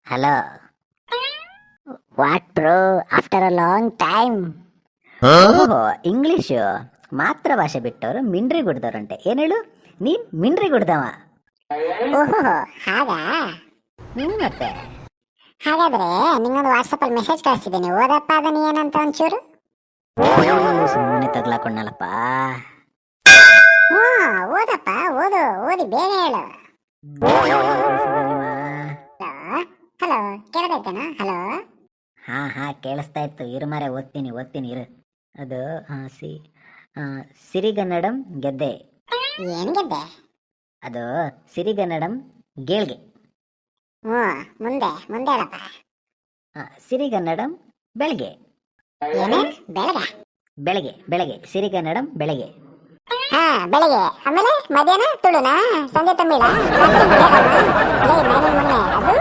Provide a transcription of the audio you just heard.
Hello. What bro, after a long time. ಓಹೋ, English ಮಾತೃಭಾಷೆ ಬಿಟ್ಟವರು ಮಿಂಡ್ರಿ ಗುಡ್ದವ್ರಂತೆ. ಏನು ಹೇಳು, ನೀನ್ ಮಿಂಡ್ರಿ ಗುಡ್ದವ? ಓಹೋ, ಹಾಗಾ? ಮತ್ತೆ ಹಾಗಾದ್ರೆ ನಿಂಗೊಂದು ವಾಟ್ಸಪ್ಪಲ್ಲಿ ಮೆಸೇಜ್ ಕಳಿಸ್ತಿದ್ದೀನಿ, ಓದಪ್ಪ ಅದನ್ನ ಏನಂತ ಒಂಚೂರು. ಸುಮ್ಮನೆ ತಗ್ಲಾಕೊಂಡಲ್ಲಪ್ಪ. ಹ್ಞೂ, ಓದಪ್ಪ, ಓದು, ಓದಿ ಬೇಗ ಹೇಳು. ಹಲೋ, ಕೇಳಬೇಕೇನಾ? ಹಲೋ. ಹಾ ಕೇಳಿಸ್ತಾ ಇತ್ತು. ಇರು ಮಾರೆ, ಓದ್ತೀನಿ ಇರು. ಅದು ಸಿರಿಗನ್ನಡಂ ಗೆದ್ದೆ. ಏನ್ ಗೆದ್ದೆ? ಅದು ಸಿರಿಗನ್ನಡಂ ಗೇಳ್ಗೆ. ಹ್ಞೂ, ಮುಂದೆ ಮುಂದೆ ಹೇಳಪ್ಪ. ಸಿರಿಗನ್ನಡಂ ಬೆಳಗ್ಗೆ. ಏನೇನ್ ಬೆಳಗ? ಬೆಳಗ್ಗೆ ಸಿರಿಗನ್ನಡಂ ಬೆಳಗ್ಗೆ. ಹಾ, ಬೆಳಗ್ಗೆ. ಆಮೇಲೆ ಮಧ್ಯಾಹ್ನ ತುಳುನಾ, ಸಂಜೆ ತಮಿಳ, ರಾತ್ರಿ ಮಲಯಾಳಮ. ಲೇ, ನಾನೇನ್ ಮೊನ್ನೆ ಅದು